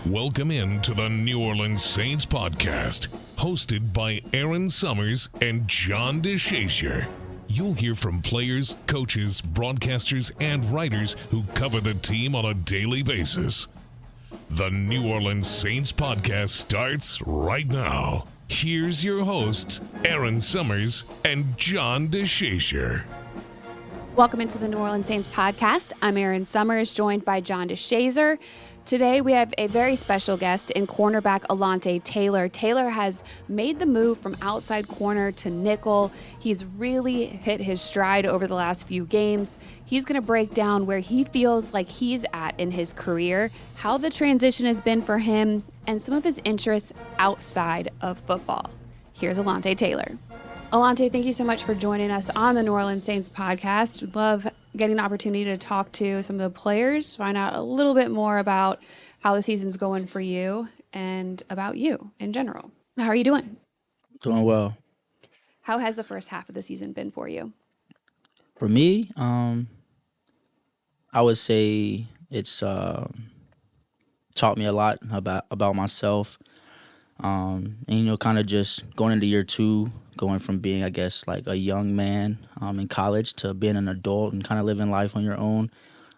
Welcome in to the New Orleans Saints podcast, hosted by Erin Summers and John DeShazier. You'll hear from players, coaches, broadcasters, and writers who cover the team on a daily basis. The New Orleans Saints podcast starts right now. Here's your hosts, Erin Summers and John DeShazier. Welcome into the New Orleans Saints podcast. I'm Erin Summers, joined by John DeShazier. Today we have a very special guest in cornerback Alontae Taylor. Taylor has made the move from outside corner to nickel. He's really hit his stride over the last few games. He's going to break down where he feels like he's at in his career, how the transition has been for him, and some of his interests outside of football. Here's Alontae Taylor. Alontae, thank you so much for joining us on the New Orleans Saints podcast. Love getting an opportunity to talk to some of the players, find out a little bit more about how the season's going for you and about you in general. How are you doing? Doing well. How has the first half of the season been for you? For me, I would say it's taught me a lot about myself. And, kind of just going into year two, going from being, I guess, like a young man in college to being an adult and kind of living life on your own.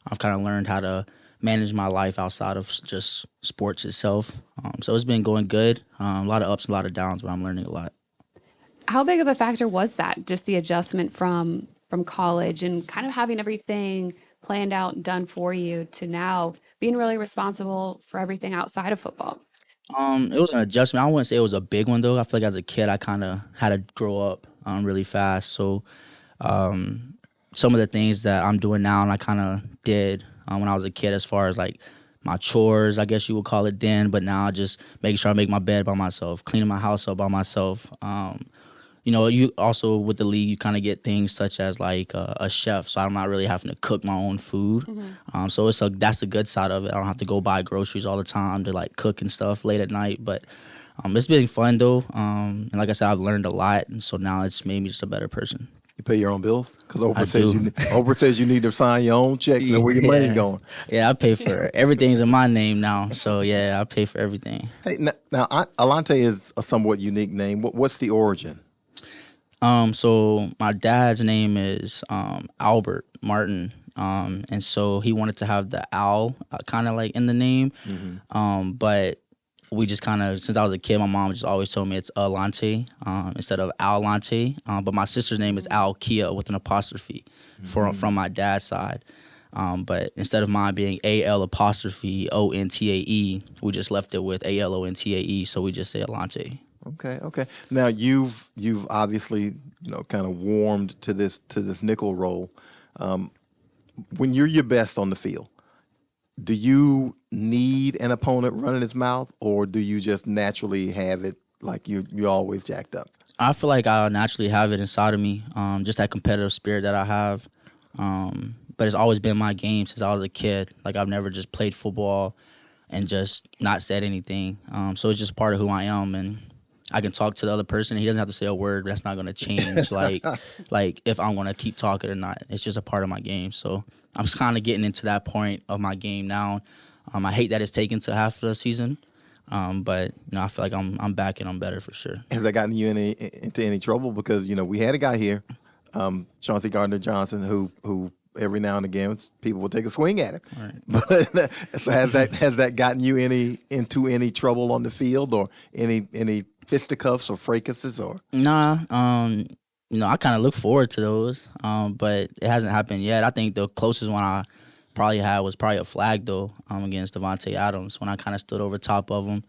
I've kind of learned how to manage my life outside of just sports itself. So it's been going good. A lot of ups, a lot of downs, but I'm learning a lot. How big of a factor was that, just the adjustment from college and kind of having everything planned out and done for you to now being really responsible for everything outside of football? It was an adjustment. I wouldn't say it was a big one, though. I feel like as a kid, I kind of had to grow up really fast. So some of the things that I'm doing now and I kind of did when I was a kid as far as, like, my chores, I guess you would call it then, but now just making sure I make my bed by myself, cleaning my house up by myself. You also, with the league, you kind of get things such as, like, a chef, so I'm not really having to cook my own food. So that's the good side of it. I don't have to go buy groceries all the time to, like, cook and stuff late at night. But it's been fun, though. And like I said, I've learned a lot, and so now it's made me just a better person. You pay your own bills? Because Oprah says you need to sign your own checks and where your money's going. Yeah, I pay for everything's in my name now. So, yeah, I pay for everything. Hey, now Alontae is a somewhat unique name. What's the origin? So my dad's name is Albert Martin, and so he wanted to have the owl kind of like in the name, but we just kind of, since I was a kid, my mom just always told me it's Alontae instead of Alontae, but my sister's name is Alkia with an apostrophe from my dad's side, but instead of mine being AL''ONTAE, we just left it with ALONTAE, so we just say Alontae. Okay. Now you've obviously kind of warmed to this nickel role. When you're your best on the field, do you need an opponent running his mouth, or do you just naturally have it like you're always jacked up? I feel like I naturally have it inside of me, just that competitive spirit that I have. But it's always been my game since I was a kid. Like, I've never just played football and just not said anything. So it's just part of who I am, and I can talk to the other person. He doesn't have to say a word. That's not going to change, like if I'm going to keep talking or not. It's just a part of my game. So I'm just kind of getting into that point of my game now. I hate that it's taken to half of the season, but I feel like I'm back and I'm better for sure. Has that gotten you into any trouble? Because we had a guy here, Chauncey Gardner-Johnson, who every now and again people will take a swing at him. Right. But so has that gotten you into any trouble on the field, or any fisticuffs or fracases, or? Nah, I kind of look forward to those, but it hasn't happened yet. I think the closest one I probably had was a flag, though, against Davante Adams when I kind of stood over top of him.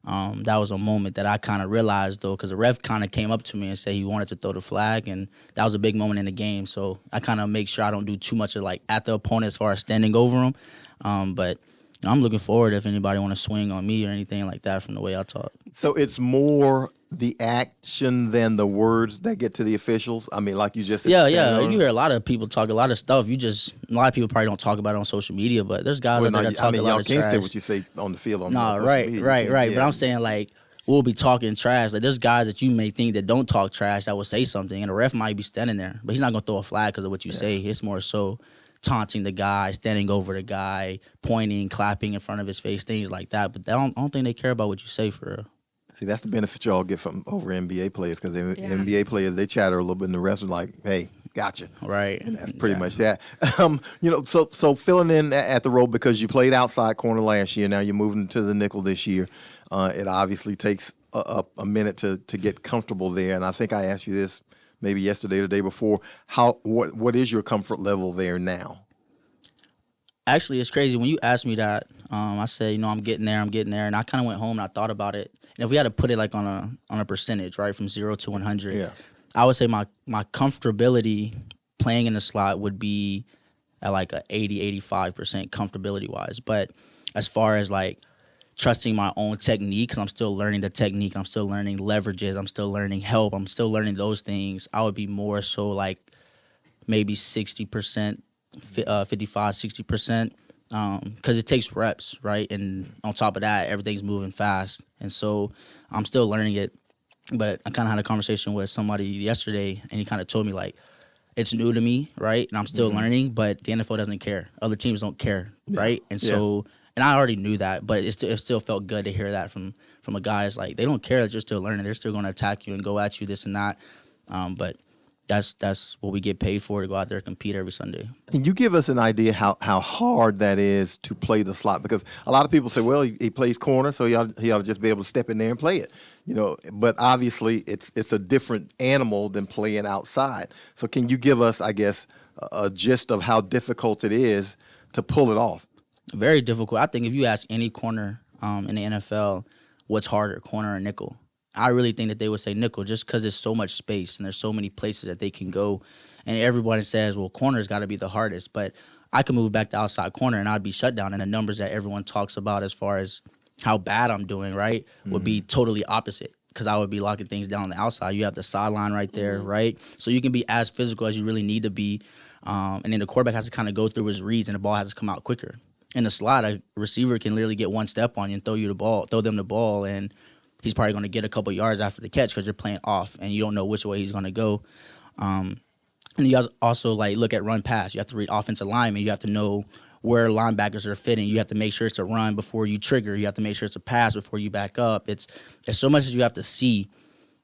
That was a moment that I kind of realized, though, because the ref kind of came up to me and said he wanted to throw the flag, and that was a big moment in the game. So I kind of make sure I don't do too much of, like, at the opponent as far as standing over him. But I'm looking forward if anybody want to swing on me or anything like that from the way I talk. So it's more the action than the words that get to the officials? I mean, like you just said. Yeah. You hear a lot of people talk a lot of stuff. A lot of people probably don't talk about it on social media, but there's guys out there that talk a lot of trash. Y'all can't say what you say on the field. Right. Yeah. But I'm saying, like, we'll be talking trash. Like, there's guys that you may think that don't talk trash that will say something, and the ref might be standing there, but he's not going to throw a flag because of what you say. It's more so taunting the guy, standing over the guy, pointing, clapping in front of his face, things like that. But I don't think they care about what you say for real. See, that's the benefit y'all get from over NBA players, because NBA players, they chatter a little bit, and the rest are like, "Hey, gotcha." Right. And that's pretty much that. So filling in at the role, because you played outside corner last year. Now you're moving to the nickel this year. It obviously takes a minute to get comfortable there. And I think I asked you this maybe yesterday or the day before. What is your comfort level there now? Actually, it's crazy. When you asked me that, I said, I'm getting there. And I kind of went home and I thought about it. And if we had to put it like on a percentage, right, from 0 to 100, I would say my comfortability playing in the slot would be at like a 80-85% comfortability wise. But as far as like trusting my own technique, because I'm still learning the technique, I'm still learning leverages, I'm still learning help, I'm still learning those things, I would be more so like maybe 60%, 55, 60%, because it takes reps, right? And on top of that, everything's moving fast. And so I'm still learning it. But I kind of had a conversation with somebody yesterday, and he kind of told me, like, it's new to me, right? And I'm still learning, but the NFL doesn't care. Other teams don't care, right? And so, and I already knew that, but it still felt good to hear that from a guy. It's like, they don't care that you're still learning. They're still going to attack you and go at you, this and that. But that's what we get paid for, to go out there and compete every Sunday. Can you give us an idea how hard that is to play the slot? Because a lot of people say, well, he plays corner, so he ought to just be able to step in there and play it. But obviously it's a different animal than playing outside. So can you give us, I guess, a gist of how difficult it is to pull it off? Very difficult. I think if you ask any corner in the NFL what's harder, corner or nickel, I really think that they would say nickel, just because there's so much space and there's so many places that they can go. And everybody says, well, corner's got to be the hardest. But I could move back to outside corner and I'd be shut down. And the numbers that everyone talks about as far as how bad I'm doing, right, would be totally opposite, because I would be locking things down on the outside. You have the sideline right there, right? So you can be as physical as you really need to be. And then the quarterback has to kind of go through his reads and the ball has to come out quicker. In the slot, a receiver can literally get one step on you and throw them the ball, and he's probably going to get a couple yards after the catch because you're playing off and you don't know which way he's going to go. And you also look at run pass. You have to read offensive linemen. You have to know where linebackers are fitting. You have to make sure it's a run before you trigger. You have to make sure it's a pass before you back up. There's so much that you have to see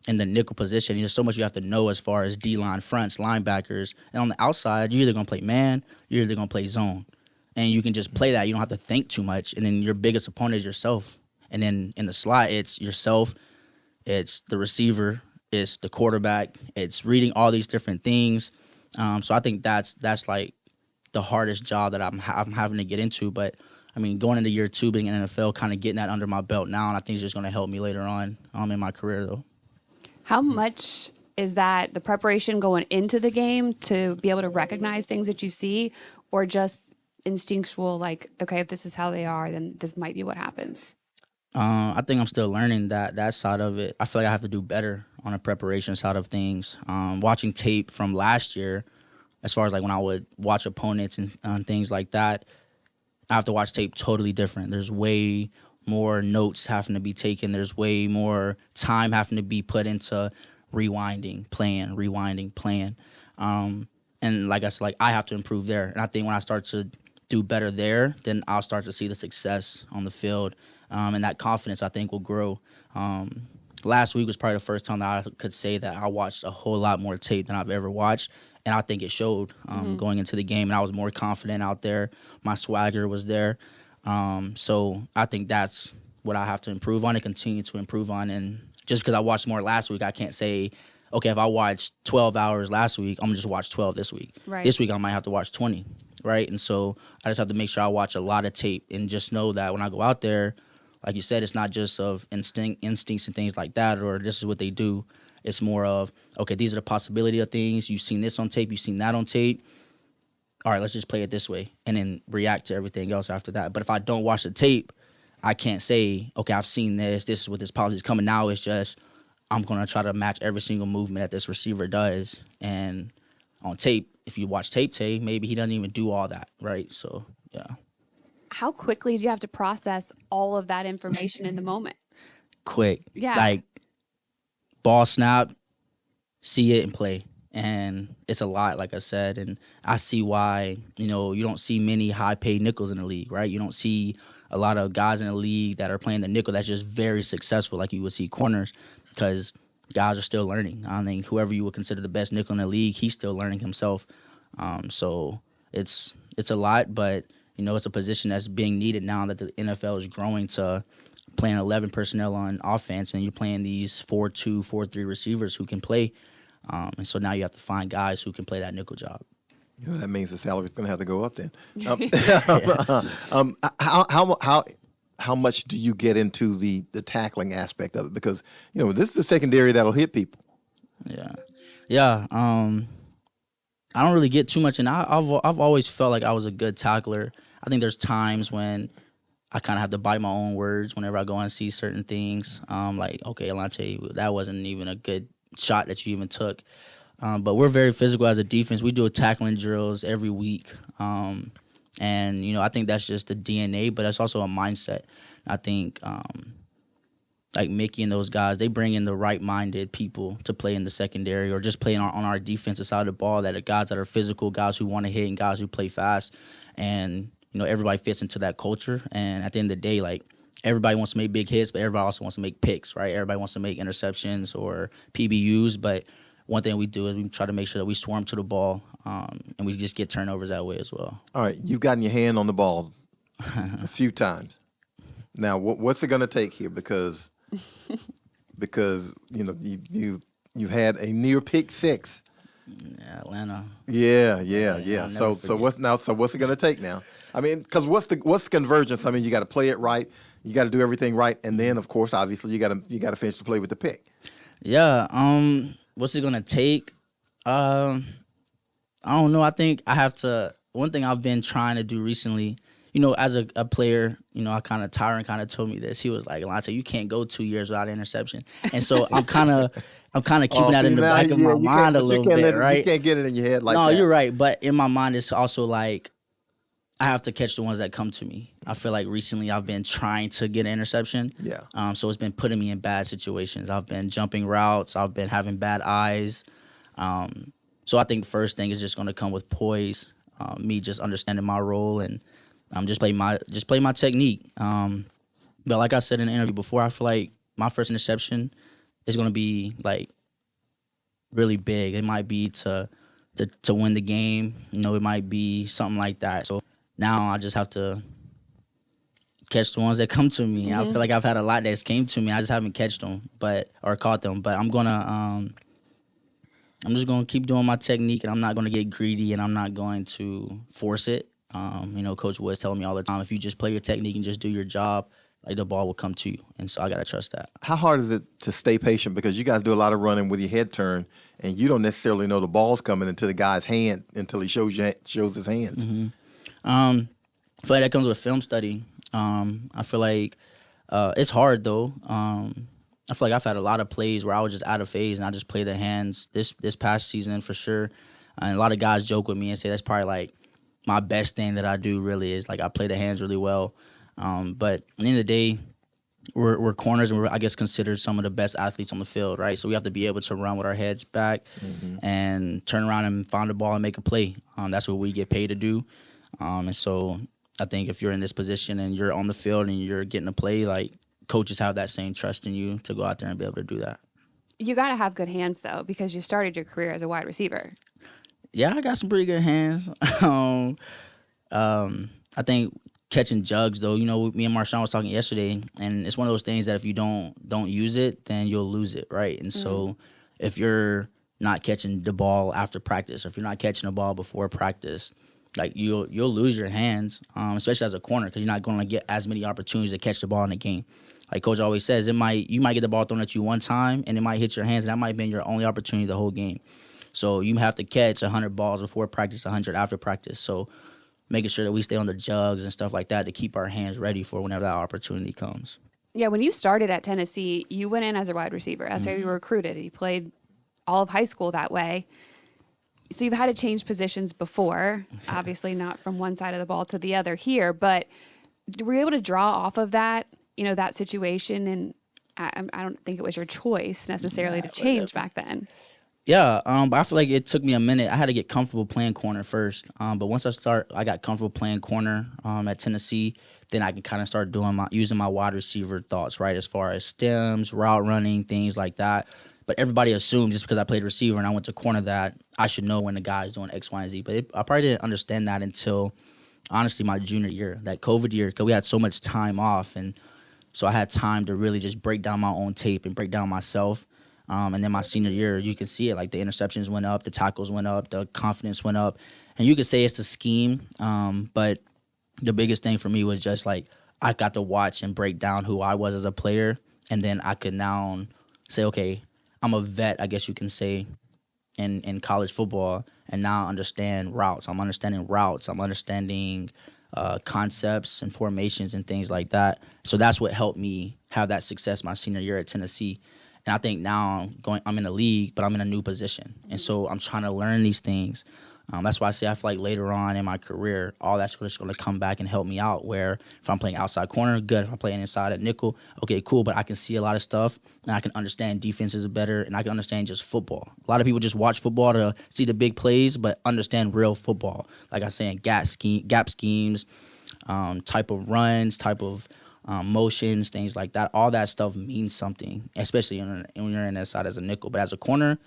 in the nickel position. There's so much you have to know as far as D-line, fronts, linebackers. And on the outside, you're either going to play man, you're either going to play zone. And you can just play that. You don't have to think too much. And then your biggest opponent is yourself. And then in the slot, it's yourself, it's the receiver, it's the quarterback, it's reading all these different things. So I think that's like the hardest job that I'm having to get into. But I mean, going into year 2, being in the NFL, kind of getting that under my belt now, and I think it's just going to help me later on in my career, though. How much is that the preparation going into the game to be able to recognize things that you see, or just instinctual, like, okay, if this is how they are, then this might be what happens? I think I'm still learning that side of it. I feel like I have to do better on the preparation side of things. Watching tape from last year, as far as like when I would watch opponents and things like that, I have to watch tape totally different. There's way more notes having to be taken. There's way more time having to be put into rewinding, playing. And like I said, like I have to improve there. And I think when I start to do better there, then I'll start to see the success on the field. And that confidence, I think, will grow. Last week was probably the first time that I could say that I watched a whole lot more tape than I've ever watched. And I think it showed going into the game. And I was more confident out there. My swagger was there. So I think that's what I have to improve on and continue to improve on. And just because I watched more last week, I can't say, okay, if I watched 12 hours last week, I'm going to just watch 12 this week. Right. This week I might have to watch 20, right? And so I just have to make sure I watch a lot of tape and just know that when I go out there, like you said, it's not just of instincts and things like that, or this is what they do. It's more of, okay, these are the possibility of things. You've seen this on tape. You've seen that on tape. All right, let's just play it this way and then react to everything else after that. But if I don't watch the tape, I can't say, okay, I've seen this. This is what this policy is coming. Now it's just I'm going to try to match every single movement that this receiver does. And on tape, if you watch tape, maybe he doesn't even do all that, right? So, yeah. How quickly do you have to process all of that information in the moment? Quick. Yeah. Like, ball snap, see it and play. And it's a lot, like I said, and I see why, you don't see many high-paid nickels in the league, right? You don't see a lot of guys in the league that are playing the nickel that's just very successful like you would see corners, because guys are still learning. I think whoever you would consider the best nickel in the league, he's still learning himself. So it's a lot, but, it's a position that's being needed now that the NFL is growing to playing 11 personnel on offense, and you're playing these 4-2, 4-3 receivers who can play. And so now you have to find guys who can play that nickel job. That means the salary is going to have to go up then. How much do you get into the tackling aspect of it? Because this is a secondary that'll hit people. Yeah. I don't really get too much in. I've always felt like I was a good tackler. I think there's times when I kind of have to bite my own words whenever I go and see certain things. Like, okay, Alontae, that wasn't even a good shot that you even took. But we're very physical as a defense. We do tackling drills every week. And, I think that's just the DNA, but it's also a mindset. I think like Mickey and those guys, they bring in the right-minded people to play in the secondary or just play on our defensive side of the ball, that are guys that are physical, guys who want to hit, and guys who play fast. And, everybody fits into that culture. And at the end of the day, like, everybody wants to make big hits, but everybody also wants to make picks, right? Everybody wants to make interceptions or PBUs, but one thing we do is we try to make sure that we swarm to the ball, and we just get turnovers that way as well. All right, you've gotten your hand on the ball a few times. Now, what's it going to take here? Because you've had a near pick six. Yeah, Atlanta. Yeah. So what's it going to take now? I mean, because what's the convergence? I mean, you got to play it right. You got to do everything right, and then, of course, obviously, you got to finish the play with the pick. Yeah. What's it gonna take? I don't know. I think I have to. One thing I've been trying to do recently, as a player, Tyron kind of told me this. He was like, Alontae, you can't go 2 years without an interception, and so I'm kind of keeping that in the back of my mind a little bit, right? You can't get it in your head like that. No, you're right, but in my mind, it's also like, I have to catch the ones that come to me. I feel like recently I've been trying to get an interception. Yeah. So it's been putting me in bad situations. I've been jumping routes. I've been having bad eyes. So I think first thing is just going to come with poise, me just understanding my role and just play my technique. But like I said in the interview before, I feel like my first interception is going to be like really big. It might be to win the game. It might be something like that. So now I just have to catch the ones that come to me. I feel like I've had a lot that's came to me. I just haven't caught them, caught them. But I'm just gonna keep doing my technique, and I'm not gonna get greedy, and I'm not going to force it. Coach Wood's telling me all the time, if you just play your technique and just do your job, like, the ball will come to you. And so I gotta trust that. How hard is it to stay patient, because you guys do a lot of running with your head turned, and you don't necessarily know the ball's coming into the guy's hand until he shows his hands. I feel like that comes with film study. I feel like it's hard though. I feel like I've had a lot of plays where I was just out of phase and I just play the hands this past season for sure. And a lot of guys joke with me and say that's probably like my best thing that I do really is like I play the hands really well. But at the end of the day, we're corners and we're, I guess, considered some of the best athletes on the field, right? So we have to be able to run with our heads back and turn around and find the ball and make a play. That's what we get paid to do. And so I think if you're in this position and you're on the field and you're getting a play, like, coaches have that same trust in you to go out there and be able to do that. You got to have good hands, though, because you started your career as a wide receiver. Yeah, I got some pretty good hands. I think catching jugs, though, me and Marshawn was talking yesterday, and it's one of those things that if you don't use it, then you'll lose it, right? And so if you're not catching the ball after practice, or if you're not catching the ball before practice, like, you'll lose your hands, especially as a corner, because you're not going to get as many opportunities to catch the ball in the game. Like Coach always says, you might get the ball thrown at you one time, and it might hit your hands, and that might have been your only opportunity the whole game. So you have to catch 100 balls before practice, 100 after practice. So making sure that we stay on the jugs and stuff like that to keep our hands ready for whenever that opportunity comes. Yeah, when you started at Tennessee, you went in as a wide receiver. That's how you were recruited. You played all of high school that way. So you've had to change positions before, obviously not from one side of the ball to the other here, but were you able to draw off of that, that situation? And I don't think it was your choice necessarily to change back then. Yeah, but I feel like it took me a minute. I had to get comfortable playing corner first. But once I got comfortable playing corner at Tennessee, then I can kind of start using my wide receiver thoughts, right, as far as stems, route running, things like that. But everybody assumed just because I played receiver and I went to corner that I should know when the guy's doing X, Y, and Z. But I probably didn't understand that until, honestly, my junior year, that COVID year, because we had so much time off. And so I had time to really just break down my own tape and break down myself. And then my senior year, you can see it, like the interceptions went up, the tackles went up, the confidence went up. And you could say it's the scheme, but the biggest thing for me was just like I got to watch and break down who I was as a player. And then I could now say, okay, I'm a vet, I guess you can say, in college football, and now I understand routes. I'm understanding concepts and formations and things like that. So that's what helped me have that success my senior year at Tennessee. And I think now I'm in the league, but I'm in a new position. And so I'm trying to learn these things. That's why I say I feel like later on in my career, all that's just going to come back and help me out, where if I'm playing outside corner, good. If I'm playing inside at nickel, okay, cool. But I can see a lot of stuff, and I can understand defenses better, and I can understand just football. A lot of people just watch football to see the big plays, but understand real football. Like I was saying, gap schemes, type of runs, type of motions, things like that. All that stuff means something, especially when you're in that side as a nickel. But as a corner,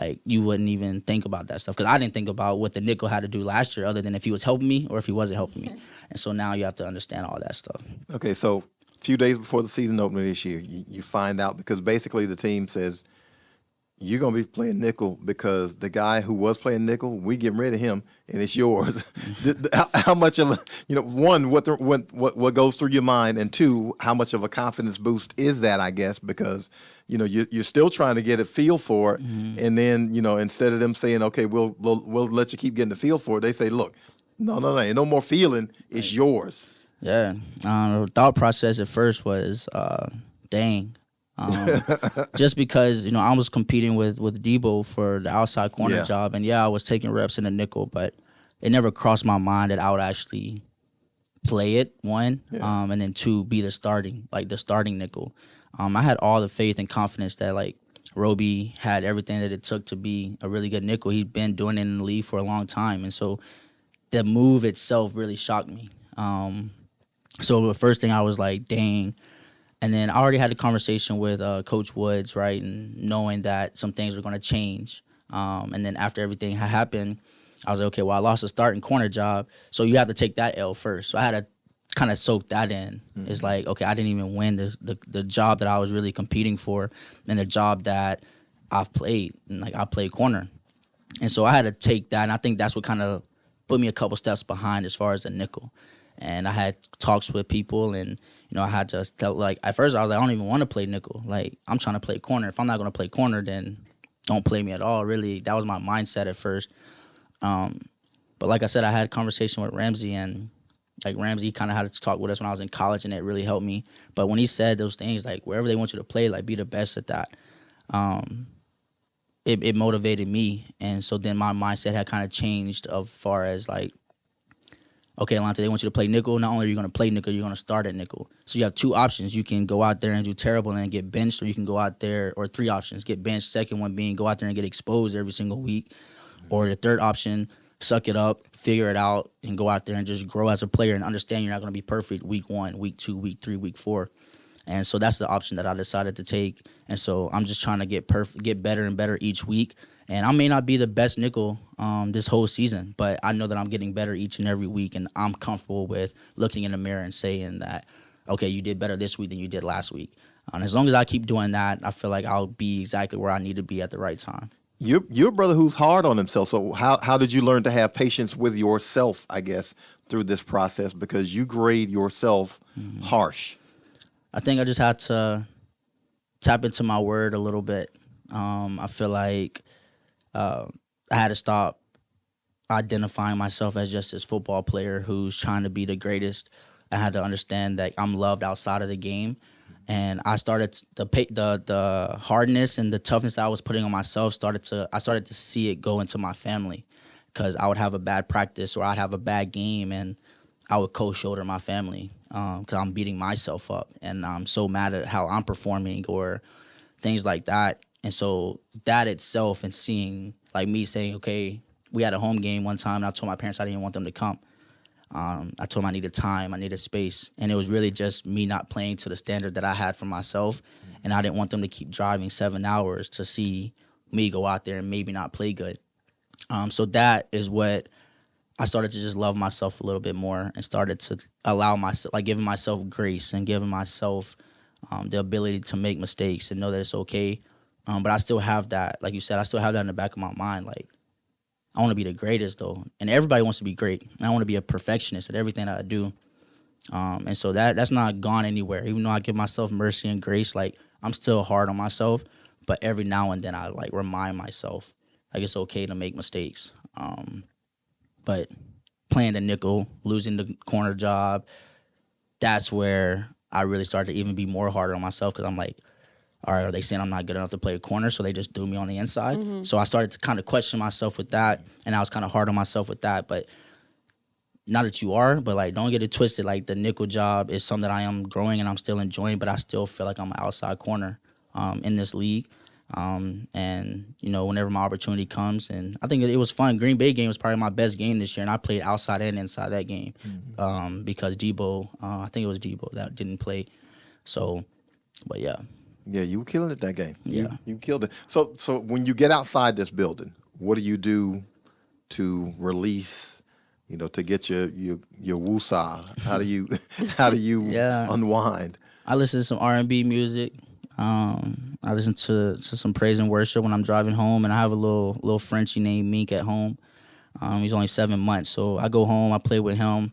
like, you wouldn't even think about that stuff, because I didn't think about what the nickel had to do last year other than if he was helping me or if he wasn't helping me. And so now you have to understand all that stuff. Okay, so a few days before the season opener this year, you find out, because basically the team says, you're going to be playing nickel because the guy who was playing nickel, we getting rid of him, and it's yours. How much of one, what goes through your mind, and two, how much of a confidence boost is that, I guess, because you're still trying to get a feel for it, and then instead of them saying, okay, we'll let you keep getting the feel for it, they say, look, no, ain't no more feeling, it's yours. Yeah, the thought process at first was, dang. Just because I was competing with Debo for the outside corner job, and I was taking reps in the nickel, but it never crossed my mind that I would actually play it, one, and then two, be the starting nickel. I had all the faith and confidence that, like, Roby had everything that it took to be a really good nickel. He'd been doing it in the league for a long time, and so the move itself really shocked me. So the first thing I was like, dang. And then I already had a conversation with Coach Woods, right, and knowing that some things were going to change. And then after everything had happened, I was like, okay, well, I lost a starting corner job, so you have to take that L first. So I had to kind of soak that in. Mm-hmm. It's like, okay, I didn't even win the job that I was really competing for, and the job that I've played. And, like, I played corner. And so I had to take that, and I think that's what kind of put me a couple steps behind as far as the nickel. And I had talks with people, and I had to tell, like, at first I was like, I don't even want to play nickel. Like, I'm trying to play corner. If I'm not going to play corner, then don't play me at all. Really, that was my mindset at first. But like I said, I had a conversation with Ramsey, and like Ramsey kind of had to talk with us when I was in college, and it really helped me. But when he said those things, like, wherever they want you to play, like, be the best at that, it motivated me. And so then my mindset had kind of changed as far as, like, okay, Alontae, they want you to play nickel. Not only are you going to play nickel, you're going to start at nickel. So you have two options. You can go out there and do terrible and get benched, or you can go out there, or three options, get benched. Second one being go out there and get exposed every single week. Or the third option, suck it up, figure it out, and go out there and just grow as a player and understand you're not going to be perfect week 1, week 2, week 3, week 4. And so that's the option that I decided to take. And so I'm just trying to get better and better each week. And I may not be the best nickel this whole season, but I know that I'm getting better each and every week, and I'm comfortable with looking in the mirror and saying that, okay, you did better this week than you did last week. And as long as I keep doing that, I feel like I'll be exactly where I need to be at the right time. You're a brother who's hard on himself. So how did you learn to have patience with yourself, I guess, through this process? Because you grade yourself harsh. I think I just had to tap into my word a little bit. I feel like I had to stop identifying myself as just this football player who's trying to be the greatest. I had to understand that I'm loved outside of the game. And I started the hardness and the toughness I was putting on myself. I started to see it go into my family, because I would have a bad practice or I'd have a bad game, and I would cold shoulder my family because I'm beating myself up and I'm so mad at how I'm performing or things like that. And so that itself, and seeing, like, me saying, okay, we had a home game one time, and I told my parents I didn't want them to come. I told them I needed time, I needed space. And it was really just me not playing to the standard that I had for myself. And I didn't want them to keep driving 7 hours to see me go out there and maybe not play good. So that is what I started to just love myself a little bit more, and started to allow myself, like, giving myself grace and giving myself the ability to make mistakes and know that it's okay. But I still have that, like you said, I still have that in the back of my mind. Like, I want to be the greatest, though. And everybody wants to be great. I want to be a perfectionist at everything that I do. And so that's not gone anywhere. Even though I give myself mercy and grace, like, I'm still hard on myself. But every now and then I, like, remind myself, like, it's okay to make mistakes. But playing the nickel, losing the corner job, that's where I really started to even be more harder on myself, because I'm like, all right, are they saying I'm not good enough to play a corner, so they just threw me on the inside? Mm-hmm. So I started to kind of question myself with that, and I was kind of hard on myself with that. But not that you are, but, like, don't get it twisted. Like, the nickel job is something that I am growing and I'm still enjoying, but I still feel like I'm an outside corner in this league. And, you know, whenever my opportunity comes, and I think it was fun. Green Bay game was probably my best game this year, and I played outside and inside that game because Debo, I think it was Debo that didn't play. So, but yeah. Yeah, you were killing it that game. Yeah. You killed it. So when you get outside this building, what do you do to release, you know, to get your woosah? How do you unwind? I listen to some R&B music. I listen to some praise and worship when I'm driving home, and I have a little Frenchie named Mink at home. He's only 7 months, so I go home, I play with him,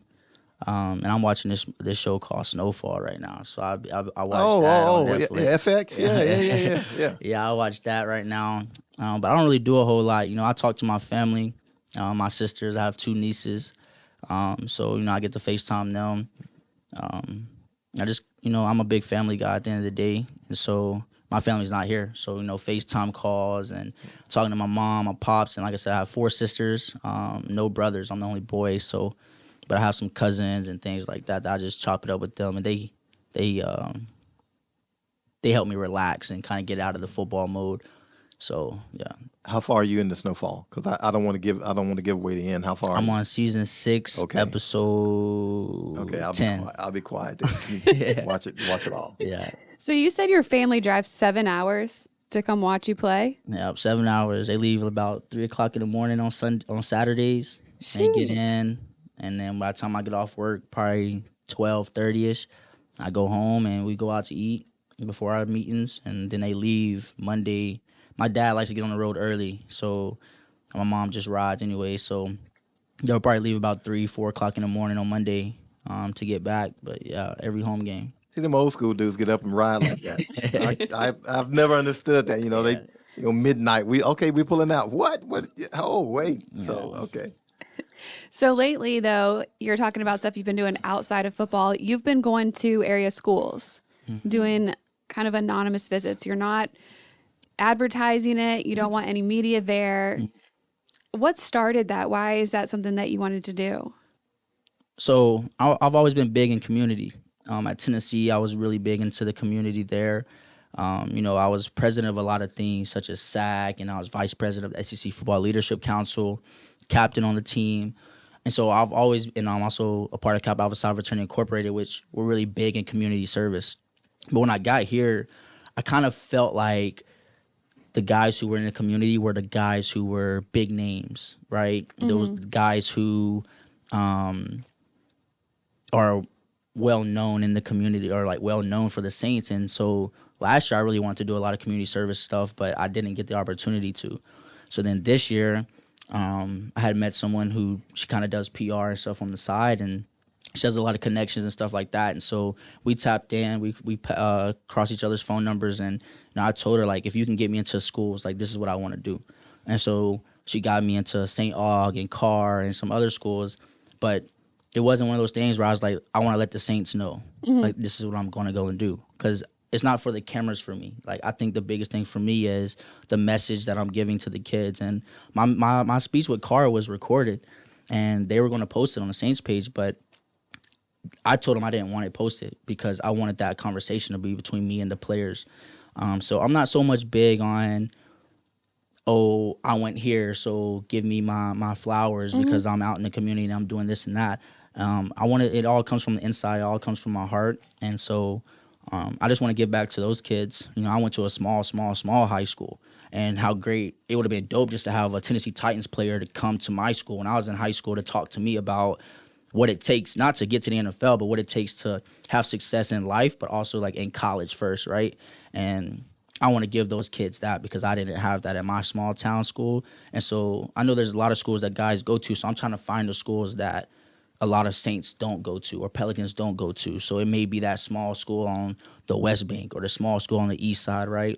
and I'm watching this show called Snowfall right now. So I watch that on Netflix. FX, yeah. Yeah, I watch that right now. But I don't really do a whole lot. You know, I talk to my family, my sisters. I have 2 nieces, so, you know, I get to FaceTime them. I just, you know, I'm a big family guy at the end of the day, and so my family's not here. So, you know, FaceTime calls and talking to my mom, my pops, and like I said, I have 4 sisters, no brothers. I'm the only boy, so, but I have some cousins and things like that I just chop it up with them, and they help me relax and kind of get out of the football mode. So, yeah. How far are you into Snowfall? Because I don't want to give away the end. How far? I'm on season 6, episode 10. I'll be quiet. Watch it all. Yeah. So you said your family drives 7 hours to come watch you play? Yeah, 7 hours. They leave about 3:00 in the morning on Saturdays. They get in, and then by the time I get off work, probably 12:30ish, I go home and we go out to eat before our meetings, and then they leave Monday. My dad likes to get on the road early, so my mom just rides anyway. So they'll probably leave about 3-4 in the morning on Monday to get back. But yeah, every home game. See, them old school dudes get up and ride like that. I've never understood that. You know, they midnight. We're pulling out. What? Oh, wait. Yeah. So okay. So lately, though, you're talking about stuff you've been doing outside of football. You've been going to area schools, doing kind of anonymous visits. You're not advertising it. You don't want any media there. What started that? Why is that something that you wanted to do? So I've always been big in community. At Tennessee, I was really big into the community there. You know, I was president of a lot of things such as SAC, and I was vice president of the SEC Football Leadership Council, captain on the team. And so I've always, and I'm also a part of Kappa Alpha Psi Fraternity Incorporated, which we're really big in community service. But when I got here, I kind of felt like the guys who were in the community were the guys who were big names, right? Mm-hmm. Those guys who are well known in the community, or like well known for the Saints. And so last year I really wanted to do a lot of community service stuff, but I didn't get the opportunity to. So then this year I had met someone who, she kind of does PR and stuff on the side, and she has a lot of connections and stuff like that. And so we tapped in, we crossed each other's phone numbers, and you know, I told her, like, if you can get me into schools, like, this is what I want to do. And so she got me into St. Aug and Carr and some other schools, but it wasn't one of those things where I was like, I want to let the Saints know, like, this is what I'm going to go and do. Because it's not for the cameras for me. Like, I think the biggest thing for me is the message that I'm giving to the kids. And my speech with Carr was recorded, and they were going to post it on the Saints page, but I told them I didn't want it posted because I wanted that conversation to be between me and the players. So I'm not so much big on, oh, I went here, so give me my flowers because I'm out in the community and I'm doing this and that. I want it all comes from the inside. It all comes from my heart. And so I just want to give back to those kids. You know, I went to a small high school, and how great it would have been dope just to have a Tennessee Titans player to come to my school when I was in high school to talk to me about what it takes, not to get to the NFL, but what it takes to have success in life, but also like in college first, right? And I want to give those kids that because I didn't have that at my small town school. And so I know there's a lot of schools that guys go to, so I'm trying to find the schools that a lot of Saints don't go to or Pelicans don't go to. So it may be that small school on the West Bank or the small school on the East Side, right?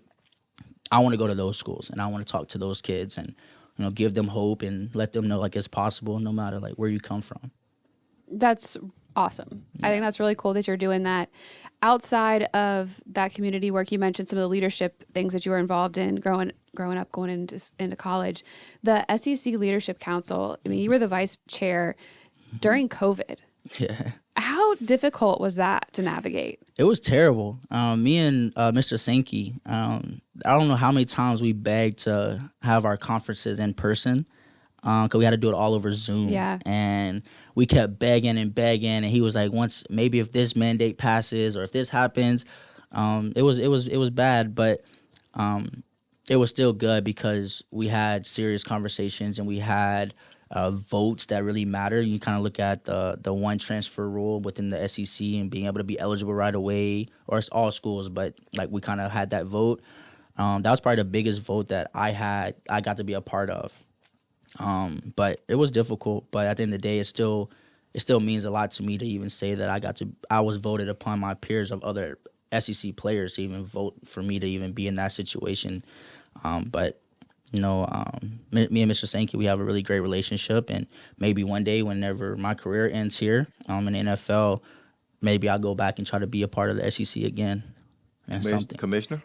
I want to go to those schools, and I want to talk to those kids and, you know, give them hope and let them know like it's possible no matter like where you come from. That's awesome. I think that's really cool that you're doing that. Outside of that community work, you mentioned some of the leadership things that you were involved in growing up, going into college. The SEC Leadership Council, I mean, you were the vice chair during COVID. Yeah. How difficult was that to navigate? It was terrible. Me and Mr. Sankey, I don't know how many times we begged to have our conferences in person because we had to do it all over Zoom. Yeah. And we kept begging, and he was like, once maybe if this mandate passes or if this happens, it was bad, but it was still good because we had serious conversations and we had votes that really matter. You kind of look at the one transfer rule within the SEC and being able to be eligible right away, or it's all schools, but like we kind of had that vote. That was probably the biggest vote that I got to be a part of. But it was difficult. But at the end of the day, it still means a lot to me to even say that I was voted upon my peers of other SEC players to even vote for me to even be in that situation. But you know, me and Mr. Sankey, we have a really great relationship, and maybe one day, whenever my career ends here in the NFL, maybe I'll go back and try to be a part of the SEC again. And something. Commissioner?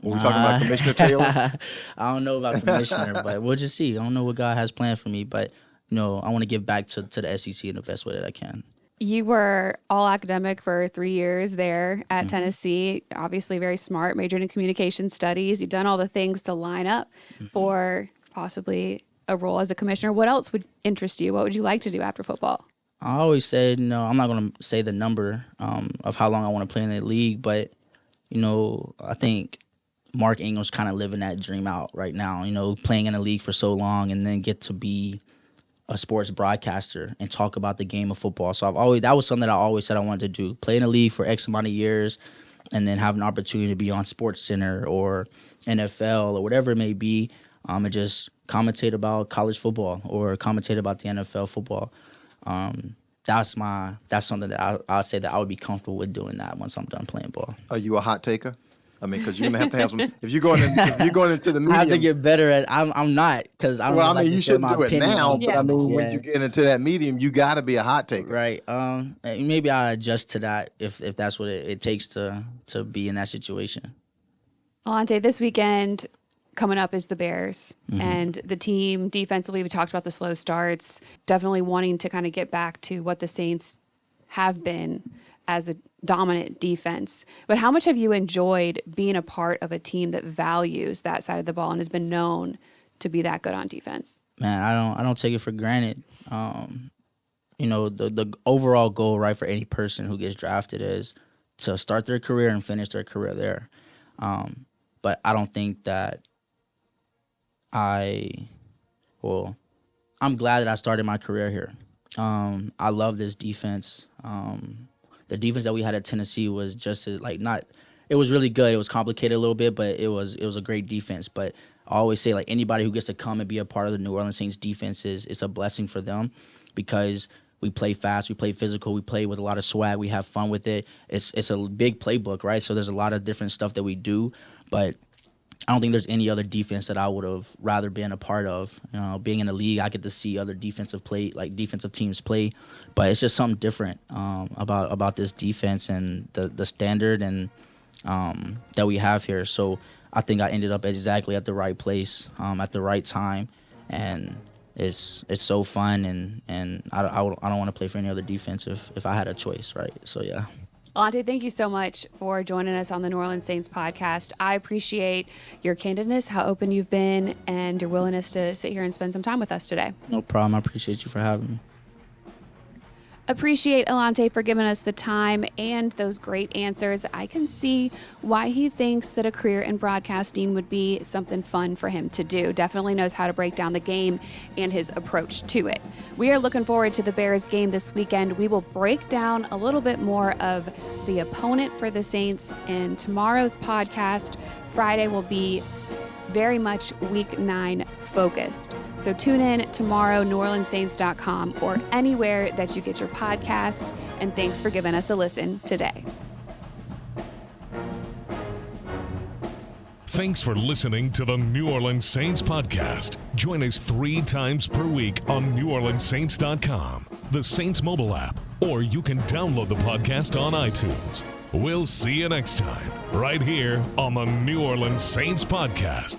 Were we talking about Commissioner Taylor? I don't know about Commissioner, but we'll just see. I don't know what God has planned for me, but you know, I want to give back to the SEC in the best way that I can. You were all academic for 3 years there at Tennessee, obviously very smart, majored in communication studies. You've done all the things to line up for possibly a role as a commissioner. What else would interest you? What would you like to do after football? I always said, no, I'm not going to say the number of how long I want to play in the league, but, you know, I think Mark Ingram's kind of living that dream out right now, you know, playing in the league for so long and then get to be a sports broadcaster and talk about the game of football. So that was something that I always said I wanted to do, play in the league for X amount of years and then have an opportunity to be on Sports Center or NFL or whatever it may be, and just commentate about college football or commentate about the NFL football. That's something that I'll say that I would be comfortable with doing that once I'm done playing ball. Are you a hot taker? I mean, because you're gonna have some. If you're going into the medium, I have to get better at. I'm not because I don't. Well, I like mean, you shouldn't do it now. Yeah. But I mean, when you get into that medium, you got to be a hot taker, right? Maybe I'll adjust to that if that's what it takes to be in that situation. Alontae, this weekend coming up is the Bears and the team defensively. We talked about the slow starts, definitely wanting to kind of get back to what the Saints have been as a dominant defense. But how much have you enjoyed being a part of a team that values that side of the ball and has been known to be that good on defense? Man, I don't take it for granted. You know, the overall goal, right, for any person who gets drafted is to start their career and finish their career there. But I don't think that I'm glad that I started my career here. I love this defense. The defense that we had at Tennessee was just it was really good. It was complicated a little bit, but it was a great defense. But I always say, like, anybody who gets to come and be a part of the New Orleans Saints defense it's a blessing for them because we play fast, we play physical, we play with a lot of swag, we have fun with it. It's a big playbook, right? So there's a lot of different stuff that we do, but I don't think there's any other defense that I would have rather been a part of. You know, being in the league, I get to see other defensive teams play, but it's just something different about this defense and the standard and that we have here. So I think I ended up exactly at the right place at the right time, and it's so fun. And I don't want to play for any other defense if I had a choice, right? So yeah. Alontae, thank you so much for joining us on the New Orleans Saints podcast. I appreciate your candidness, how open you've been, and your willingness to sit here and spend some time with us today. No problem. I appreciate you for having me. Appreciate Alontae for giving us the time and those great answers. I can see why he thinks that a career in broadcasting would be something fun for him to do. Definitely knows how to break down the game and his approach to it. We are looking forward to the Bears game this weekend. We will break down a little bit more of the opponent for the Saints in tomorrow's podcast. Friday will be very much Week 9 focused. So tune in tomorrow, NewOrleansSaints.com, or anywhere that you get your podcasts. And thanks for giving us a listen today. Thanks for listening to the New Orleans Saints podcast. Join us 3 times per week on NewOrleansSaints.com, the Saints mobile app, or you can download the podcast on iTunes. We'll see you next time, right here on the New Orleans Saints podcast.